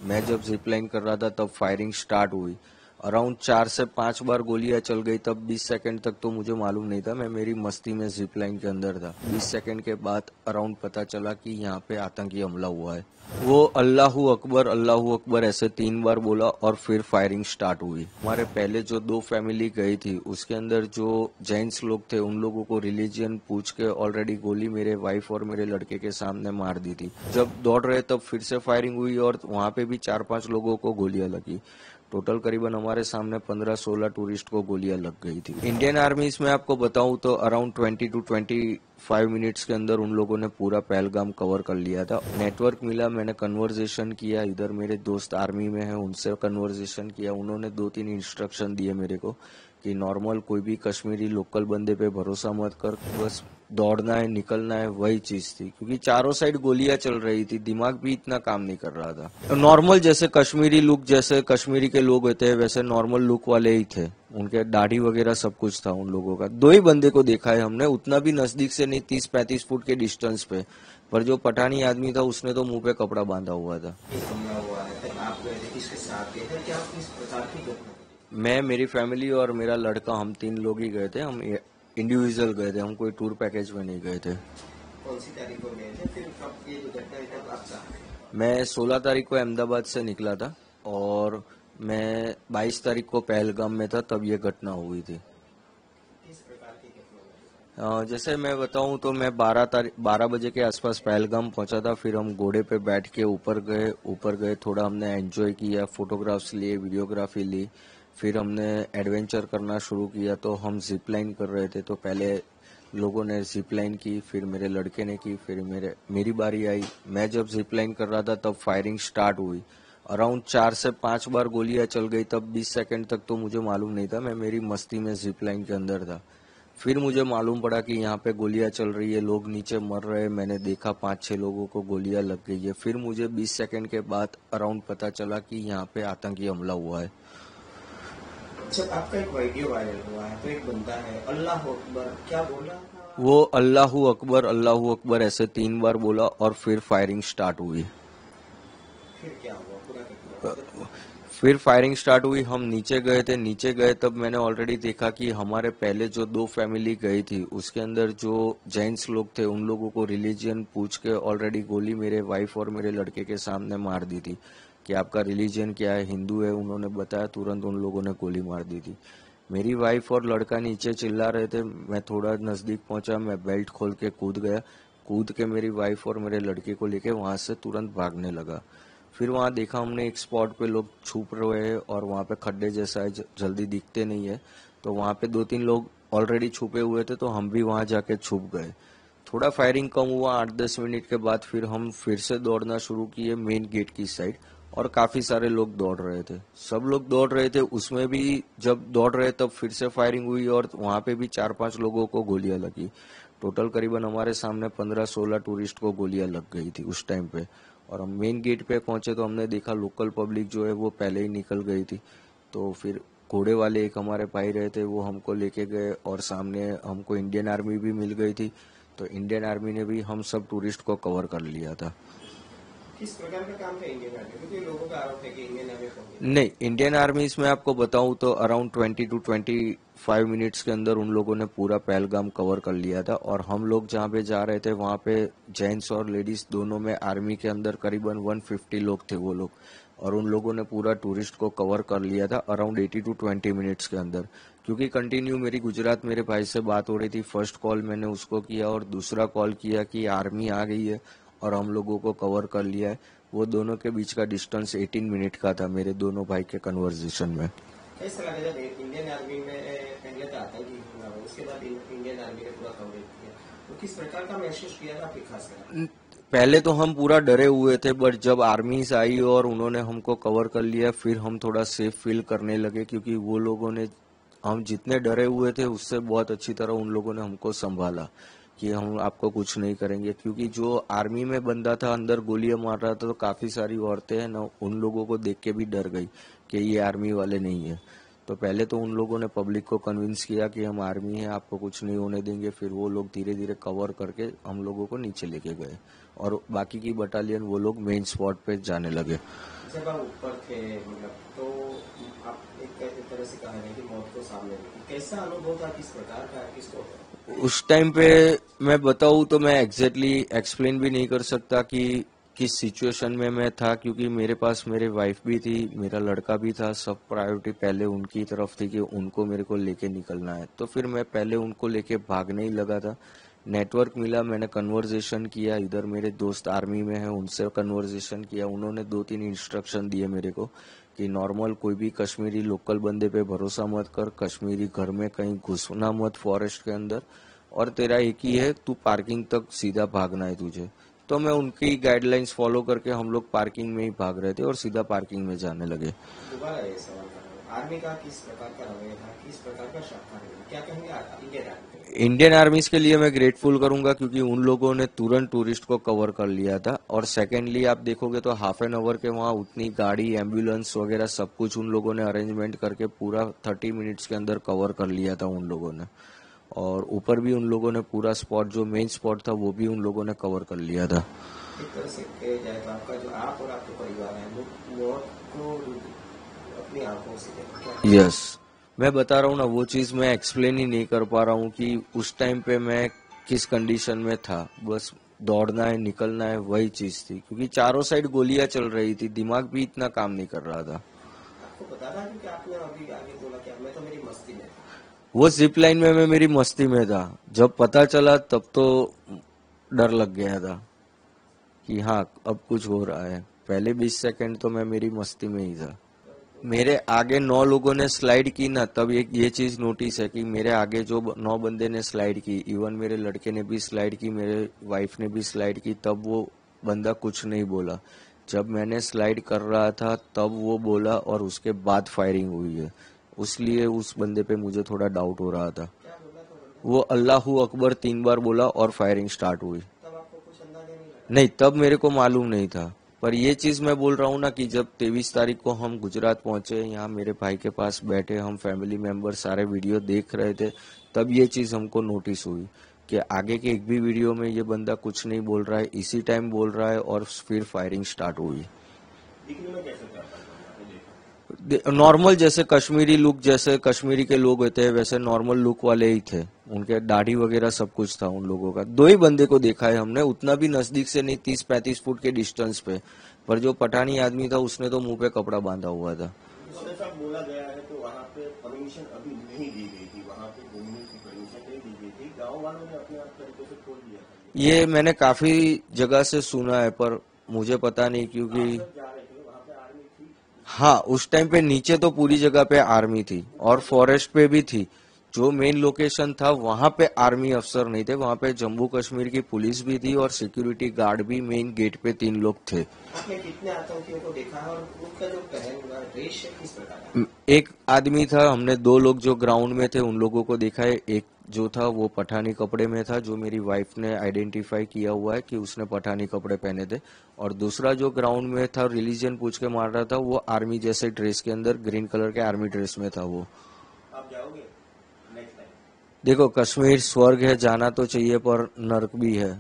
मैं जब zip line कर रहा था तब फायरिंग स्टार्ट हुई। अराउंड 4 से 5 बार गोलियां चल गई। तब 20 सेकंड तक तो मुझे मालूम नहीं था, मैं मेरी मस्ती में जिप लाइन के अंदर था। 20 सेकंड के बाद अराउंड पता चला कि यहाँ पे आतंकी हमला हुआ है। वो अल्लाहू अकबर ऐसे 3 बार बोला और फिर फायरिंग स्टार्ट हुई। हमारे पहले जो 2 फैमिली गई थी उसके अंदर जो जेंट्स लोग थे उन लोगों को रिलीजियन पूछ के ऑलरेडी गोली मेरे वाइफ और मेरे लड़के के सामने मार दी थी। जब दौड़ रहे तब फिर से फायरिंग हुई और वहां पे भी 4-5 लोगों को गोलियां लगी। टोटल करीबन हमारे सामने 15-16 टूरिस्ट को गोलियां लग गई थी। इंडियन आर्मी इसमें आपको बताऊं तो अराउंड 20 to 25 मिनट्स के अंदर उन लोगों ने पूरा पहलगाम कवर कर लिया था। नेटवर्क मिला, मैंने कन्वर्जेशन किया, इधर मेरे दोस्त आर्मी में हैं उनसे कन्वर्जेशन किया। उन्होंने 2-3 इंस्ट्रक्शन दिए मेरे को कि नॉर्मल कोई भी कश्मीरी लोकल बंदे पे भरोसा मत कर, बस दौड़ना है निकलना है, वही चीज थी। क्योंकि चारों साइड गोलियां चल रही थी, दिमाग भी इतना काम नहीं कर रहा था। नॉर्मल जैसे कश्मीरी लुक, जैसे कश्मीरी के लोग होते हैं वैसे नॉर्मल लुक वाले ही थे। उनके दाढ़ी वगैरह सब कुछ था उन लोगों का। 2 ही बंदे को देखा है हमने, उतना भी नजदीक से नहीं, 30-35 फुट के डिस्टेंस पे। पर जो पठानी आदमी था उसने तो मुंह पे कपड़ा बांधा हुआ था। मैं, मेरी फैमिली और मेरा लड़का, हम 3 लोग ही गए थे। हम इंडिविजुअल गए थे, हम कोई टूर पैकेज में नहीं गए थे। कौन सी तारीख को गए थे, फिर कब ये दुर्घटना हुई तब आप कहाँ थे? मैं 16 तारीख को अहमदाबाद से निकला था और मैं 22 तारीख को पहलगाम में था, तब ये घटना हुई थी। किस प्रकार की घटना हुई? जैसे मैं बताऊं तो मैं 12 बजे के आसपास पहलगाम पहुंचा था। फिर हम घोड़े पे बैठ के ऊपर गए, थोड़ा हमने एंजॉय किया, फोटोग्राफ्स लिए, वीडियोग्राफी ली। फिर हमने एडवेंचर करना शुरू किया। तो हम जिप लाइन कर रहे थे, तो पहले लोगों ने जिप लाइन की, फिर मेरे लड़के ने की, फिर मेरी बारी आई। मैं जब जिप लाइन कर रहा था तब फायरिंग स्टार्ट हुई। अराउंड 4 से 5 बार गोलियां चल गई। तब 20 सेकंड तक तो मुझे मालूम नहीं था, मैं मेरी मस्ती में जिप लाइन के अंदर था। फिर मुझे मालूम पड़ा कि यहाँ पे गोलियां चल रही है, लोग नीचे मर रहे हैं। मैंने देखा 5-6 लोगों को गोलियां लग गई है। फिर मुझे 20 सेकंड के बाद अराउंड पता चला कि यहाँ पे आतंकी हमला हुआ है। जब आपका एक वीडियो वायरल हुआ है तो एक बंदा है अल्लाह अकबर क्या बोला था? वो अल्लाहू अकबर ऐसे 3 बार बोला और फिर फायरिंग स्टार्ट हुई। फिर क्या हुआ, पूरा घटना बताइए। फिर फायरिंग स्टार्ट हुई, हम नीचे गए थे। नीचे गए तब मैंने ऑलरेडी देखा कि हमारे पहले जो 2 फैमिली गई थी उसके अंदर जो जेंट्स लोग थे उन लोगों को रिलीजियन पूछ के ऑलरेडी गोली मेरे वाइफ और मेरे लड़के के सामने मार दी थी कि आपका रिलीजियन क्या है, हिंदू है। उन्होंने बताया, तुरंत उन लोगों ने गोली मार दी थी। मेरी वाइफ और लड़का नीचे चिल्ला रहे थे, मैं थोड़ा नजदीक पहुंचा, मैं बेल्ट खोल के कूद गया। कूद के मेरी वाइफ और मेरे लड़के को लेके वहां से तुरंत भागने लगा। फिर वहां देखा हमने एक स्पॉट पे लोग छुप रहे हैं और वहां पे खड्डे जैसा है, जल्दी दिखते नहीं है। तो वहां पे 2-3 लोग ऑलरेडी छुपे हुए थे, तो हम भी वहां जाके छुप गए। थोड़ा फायरिंग कम हुआ, 8-10 मिनट के बाद फिर हम फिर से दौड़ना शुरू किए मेन गेट की साइड। और काफी सारे लोग दौड़ रहे थे, सब लोग दौड़ रहे थे। उसमें भी जब दौड़ रहे तब फिर से फायरिंग हुई और वहां पे भी 4-5 लोगों को गोलियां लगी। टोटल करीबन हमारे सामने 15-16 टूरिस्ट को गोलियां लग गई थी उस टाइम पे। और हम मेन गेट पे पहुंचे तो हमने देखा लोकल पब्लिक जो है वो पहले ही निकल गई थी। तो फिर घोड़े वाले एक हमारे भाई रहे थे, वो हमको लेके गए और सामने हमको इंडियन आर्मी भी मिल गई थी। तो इंडियन आर्मी ने भी हम सब टूरिस्ट को कवर कर लिया था। किस प्रकार का काम था इंडियन आर्मी, क्योंकि लोगों का आरोप है कि इंडियन आर्मी नहीं, इंडियन आर्मी इसमें आपको बताऊं तो अराउंड 20 to 25 मिनट्स के अंदर उन लोगों ने पूरा पहलगाम कवर कर लिया था। और हम लोग जहाँ पे जा रहे थे वहाँ पे जेंट्स और लेडीज दोनों में आर्मी के अंदर करीबन 150 लोग थे वो लोग। और उन लोगों ने पूरा टूरिस्ट को कवर कर लिया था अराउंड 80 to 20 मिनट्स के अंदर। क्योंकि कंटिन्यू मेरी गुजरात मेरे भाई से बात हो रही थी, फर्स्ट कॉल मैंने उसको किया और दूसरा कॉल किया कि आर्मी आ गई है और हम लोगों को कवर कर लिया है। वो दोनों के बीच का डिस्टेंस 18 मिनट का था मेरे दोनों भाई के कन्वर्सेशन में। कैसा लगा जब इंडियन आर्मी में पहले तो आतंकी हमला हुआ, उसके बाद इंडियन आर्मी ने पूरा कवरेज किया, तो किस प्रकार का महसूस किया था आपकी खास कर? पहले तो हम पूरा डरे हुए थे, बट जब आर्मीज आई और उन्होंने हमको कवर कर लिया फिर हम थोड़ा सेफ फील करने लगे। क्योंकि वो लोगों ने, हम जितने डरे हुए थे उससे बहुत अच्छी तरह उन लोगों ने हमको संभाला कि हम आपको कुछ नहीं करेंगे। क्योंकि जो आर्मी में बंदा था अंदर गोलियां मार रहा था, तो काफी सारी औरतें हैं ना, उन लोगों को देख के भी डर गई कि ये आर्मी वाले नहीं है। तो पहले तो उन लोगों ने पब्लिक को कन्विंस किया कि हम आर्मी है, आपको कुछ नहीं होने देंगे। फिर वो लोग धीरे धीरे कवर करके हम लोगों को नीचे लेके गए और बाकी की बटालियन वो लोग मेन स्पॉट पे जाने लगे। जब आप ऊपर थे मतलब तो आप एक तरह से कहा है कि मौत को सामने देखी, कैसा अनुभव था, किस प्रकार का, किसको? उस टाइम पे मैं बताऊं तो मैं एग्जैक्टली एक्सप्लेन भी नहीं कर सकता कि किस सिचुएशन में मैं था, क्योंकि मेरे पास मेरे वाइफ भी थी, मेरा लड़का भी था। सब प्रायोरिटी पहले उनकी तरफ थी कि उनको मेरे को लेके निकलना है। तो फिर मैं पहले उनको लेके भागने ही लगा था। नेटवर्क मिला, मैंने कन्वर्जेशन किया, इधर मेरे दोस्त आर्मी में है उनसे कन्वर्जेशन किया। उन्होंने 2-3 इंस्ट्रक्शन दिए मेरे को कि नॉर्मल कोई भी कश्मीरी लोकल बंदे पे भरोसा मत कर, कश्मीरी घर में कहीं घुसना मत फॉरेस्ट के अंदर, और तेरा एक ही है, तू पार्किंग तक सीधा भागना है तुझे। तो मैं उनकी गाइडलाइंस फॉलो करके हम लोग पार्किंग में ही भाग रहे थे और सीधा पार्किंग में जाने लगे। दोबारा ये सवाल कर रहा हूँ, आर्मी का किस प्रकार का रवैया था, किस प्रकार का शाखा है, क्या कहेंगे इंडियन आर्मी? इंडियन आर्मीज के लिए मैं ग्रेटफुल करूंगा क्योंकि उन लोगों ने तुरंत टूरिस्ट को कवर कर लिया था। और सेकेंडली आप देखोगे तो हाफ एन आवर के वहाँ उतनी गाड़ी, एम्बुलेंस वगैरह सब कुछ उन लोगों ने अरेंजमेंट करके पूरा 30 मिनट्स के अंदर कवर कर लिया था उन लोगों ने। और ऊपर भी उन लोगों ने पूरा स्पॉट, जो मेन स्पॉट था, वो भी उन लोगों ने कवर कर लिया था। एक तरह से कहा जाए तो आपका जो आप और आपके परिवार है वो मौत को अपनी आंखों से देखा। यस, मैं बता रहा हूँ ना, वो चीज मैं एक्सप्लेन ही नहीं कर पा रहा हूँ कि उस टाइम पे मैं किस कंडीशन में था। बस दौड़ना है, निकलना है, वही चीज थी, क्योंकि चारों साइड गोलियां चल रही थी, दिमाग भी इतना काम नहीं कर रहा था। आपको पता था कि आपने अभी आगे बोला कि मैं तो मेरी मस्ती में था। वो जिप लाइन में मैं मेरी मस्ती में था। जब पता चला तब तो डर लग गया था कि हाँ अब कुछ हो रहा है। पहले 20 सेकंड तो मैं मेरी मस्ती में ही था। मेरे आगे 9 लोगों ने स्लाइड की ना, तब एक ये चीज नोटिस है कि मेरे आगे जो 9 बंदे ने स्लाइड की, इवन मेरे लड़के ने भी स्लाइड की, मेरे वाइफ ने भी स्लाइड की, तब वो बंदा कुछ नहीं बोला। जब मैंने स्लाइड कर रहा था तब वो बोला और उसके बाद फायरिंग हुई है। इसलिए उस बंदे पे मुझे थोड़ा डाउट हो रहा था। क्या बोला था बंदा? वो अल्लाहू अकबर 3 बार बोला और फायरिंग स्टार्ट हुई। तब आपको कुछ अंदाजा नहीं लगा? नहीं, तब मेरे को मालूम नहीं था। पर ये चीज मैं बोल रहा हूँ ना कि जब 23 तारीख को हम गुजरात पहुंचे, यहाँ मेरे भाई के पास बैठे, हम फैमिली मेंबर सारे वीडियो देख रहे थे, तब ये चीज हमको नोटिस हुई कि आगे के एक भी वीडियो में ये बंदा कुछ नहीं बोल रहा है, इसी टाइम बोल रहा है और फिर फायरिंग स्टार्ट हुई। दिखने में कैसे था? नॉर्मल जैसे कश्मीरी लुक, जैसे कश्मीरी के लोग होते हैं वैसे नॉर्मल लुक वाले ही थे। उनके दाढ़ी वगैरह सब कुछ था उन लोगों का। 2 ही बंदे को देखा है हमने, उतना भी नजदीक से नहीं, 30-35 फुट के डिस्टेंस पे। पर जो पठानी आदमी था उसने तो मुंह पे कपड़ा बांधा हुआ था। साहब बोला गया है तो वहाँ पे परमिशन अभी नहीं दी गई थी, वहाँ पे घूमने की परमिशन नहीं दी गई थी, गाँव वालों ने अपने आप तरीके से खोल दिया था। ये मैंने काफी जगह से सुना है पर मुझे पता नहीं, क्योंकि जा रहे थे वहाँ पे आर्मी थी। हाँ उस टाइम पे नीचे तो पूरी जगह पे आर्मी थी और फॉरेस्ट पे भी थी। जो मेन लोकेशन था वहां पे आर्मी अफसर नहीं थे, वहां पे जम्मू कश्मीर की पुलिस भी थी और सिक्योरिटी गार्ड भी मेन गेट पे 3 लोग थे। आपने कितने आतंकियों को देखा है और उनका जो पहन हुआ ड्रेस है किस प्रकार का? एक आदमी था, हमने 2 लोग जो ग्राउंड में थे उन लोगों को देखा है। एक जो था वो पठानी कपड़े में था, जो मेरी वाइफ ने आइडेंटिफाई किया हुआ है कि उसने पठानी कपड़े पहने थे। और दूसरा जो ग्राउंड में था, रिलीजन पूछ के मार रहा था, वो आर्मी जैसे ड्रेस के अंदर, ग्रीन कलर के आर्मी ड्रेस में था वो। आप जाओगे नेक्स्ट टाइम? देखो, कश्मीर स्वर्ग है, जाना तो चाहिए पर नर्क भी है।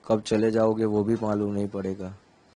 कब चले जाओगे वो भी मालूम नहीं पड़ेगा।